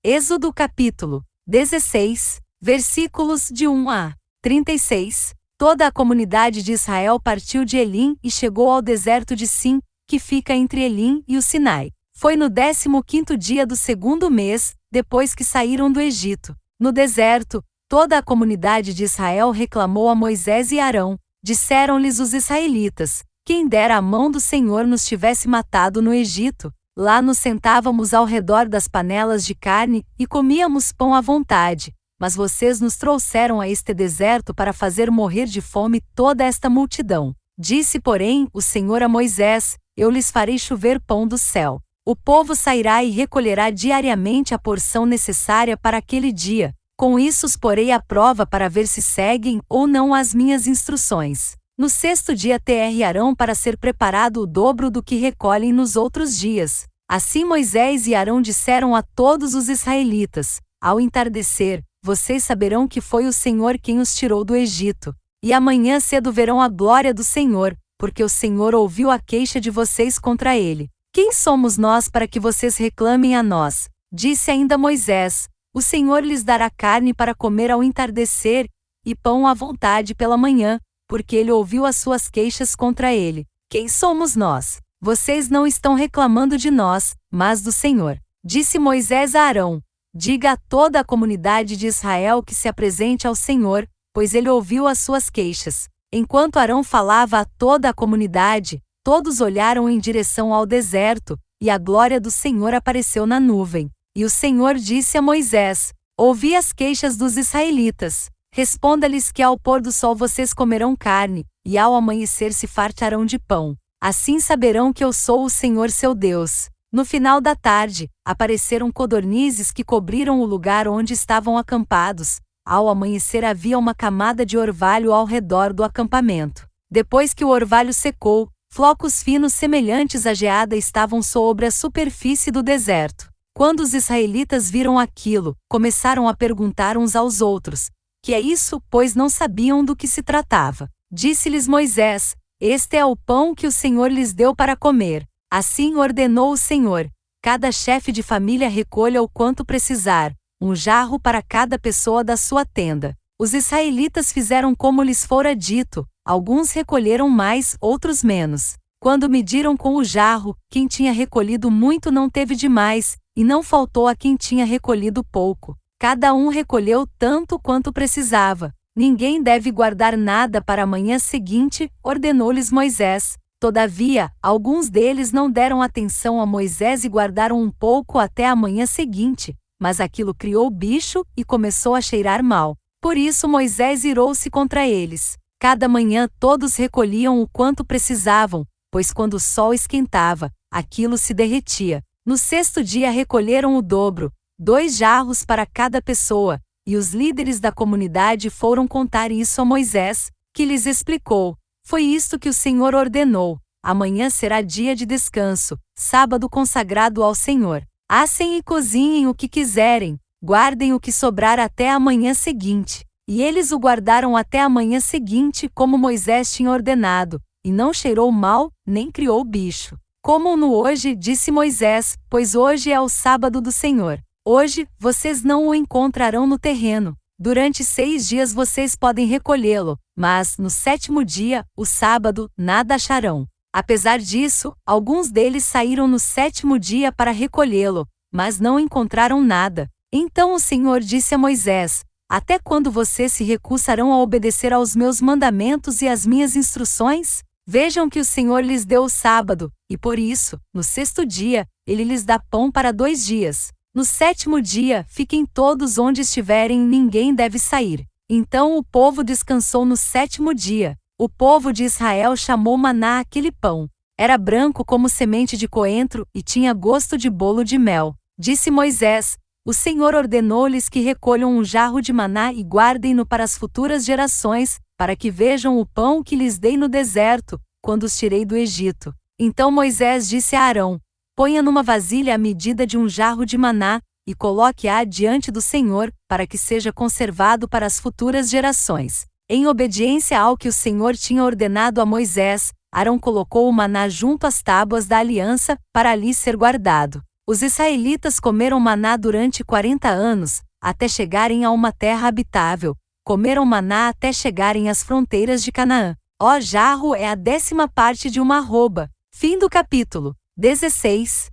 Êxodo capítulo 16, versículos de 1 a 36. Toda a comunidade de Israel partiu de Elim e chegou ao deserto de Sim, que fica entre Elim e o Sinai. Foi no 15º dia do 2º mês, depois que saíram do Egito. No deserto, toda a comunidade de Israel reclamou a Moisés e Arão. Disseram-lhes os israelitas: quem dera a mão do Senhor nos tivesse matado no Egito. Lá nos sentávamos ao redor das panelas de carne e comíamos pão à vontade. Mas vocês nos trouxeram a este deserto para fazer morrer de fome toda esta multidão. Disse, porém, o Senhor a Moisés: eu lhes farei chover pão do céu. O povo sairá e recolherá diariamente a porção necessária para aquele dia. Com isso os porei à prova para ver se seguem ou não as minhas instruções. No 6º dia Arão para ser preparado o dobro do que recolhem nos outros dias. Assim Moisés e Arão disseram a todos os israelitas: ao entardecer, vocês saberão que foi o Senhor quem os tirou do Egito. E amanhã cedo verão a glória do Senhor, porque o Senhor ouviu a queixa de vocês contra ele. Quem somos nós para que vocês reclamem a nós? Disse ainda Moisés: o Senhor lhes dará carne para comer ao entardecer, e pão à vontade pela manhã, porque ele ouviu as suas queixas contra ele. Quem somos nós? Vocês não estão reclamando de nós, mas do Senhor. Disse Moisés a Arão: diga a toda a comunidade de Israel que se apresente ao Senhor, pois ele ouviu as suas queixas. Enquanto Arão falava a toda a comunidade, todos olharam em direção ao deserto, e a glória do Senhor apareceu na nuvem. E o Senhor disse a Moisés: ouvi as queixas dos israelitas. Responda-lhes que ao pôr do sol vocês comerão carne, e ao amanhecer se fartarão de pão. Assim saberão que eu sou o Senhor seu Deus. No final da tarde, apareceram codornizes que cobriram o lugar onde estavam acampados. Ao amanhecer havia uma camada de orvalho ao redor do acampamento. Depois que o orvalho secou, flocos finos semelhantes à geada estavam sobre a superfície do deserto. Quando os israelitas viram aquilo, começaram a perguntar uns aos outros: que é isso? Pois não sabiam do que se tratava. Disse-lhes Moisés: este é o pão que o Senhor lhes deu para comer. Assim ordenou o Senhor: cada chefe de família recolha o quanto precisar, um jarro para cada pessoa da sua tenda. Os israelitas fizeram como lhes fora dito, alguns recolheram mais, outros menos. Quando mediram com o jarro, quem tinha recolhido muito não teve demais, e não faltou a quem tinha recolhido pouco. Cada um recolheu tanto quanto precisava. Ninguém deve guardar nada para a manhã seguinte, ordenou-lhes Moisés. Todavia, alguns deles não deram atenção a Moisés e guardaram um pouco até a manhã seguinte, mas aquilo criou bicho e começou a cheirar mal. Por isso Moisés irou-se contra eles. Cada manhã todos recolhiam o quanto precisavam, pois quando o sol esquentava, aquilo se derretia. No 6º dia recolheram o dobro, 2 jarros para cada pessoa, e os líderes da comunidade foram contar isso a Moisés, que lhes explicou: foi isto que o Senhor ordenou, amanhã será dia de descanso, sábado consagrado ao Senhor. Assem e cozinhem o que quiserem, guardem o que sobrar até a manhã seguinte. E eles o guardaram até a manhã seguinte como Moisés tinha ordenado, e não cheirou mal, nem criou bicho. Comam-no hoje, disse Moisés, pois hoje é o sábado do Senhor. Hoje, vocês não o encontrarão no terreno. Durante 6 dias vocês podem recolhê-lo, mas, no 7º dia, o sábado, nada acharão. Apesar disso, alguns deles saíram no 7º dia para recolhê-lo, mas não encontraram nada. Então o Senhor disse a Moisés: até quando vocês se recusarão a obedecer aos meus mandamentos e às minhas instruções? Vejam que o Senhor lhes deu o sábado, e por isso, no 6º dia, ele lhes dá pão para 2 dias. No 7º dia, fiquem todos onde estiverem, ninguém deve sair. Então o povo descansou no 7º dia. O povo de Israel chamou maná aquele pão. Era branco como semente de coentro e tinha gosto de bolo de mel. Disse Moisés: o Senhor ordenou-lhes que recolham um jarro de maná e guardem-no para as futuras gerações, para que vejam o pão que lhes dei no deserto, quando os tirei do Egito. Então Moisés disse a Arão: ponha numa vasilha a medida de um jarro de maná, e coloque-a diante do Senhor, para que seja conservado para as futuras gerações. Em obediência ao que o Senhor tinha ordenado a Moisés, Arão colocou o maná junto às tábuas da aliança, para ali ser guardado. Os israelitas comeram maná durante 40 anos, até chegarem a uma terra habitável. Comeram maná até chegarem às fronteiras de Canaã. Ó jarro é a 10ª parte de uma arroba. Fim do capítulo 16.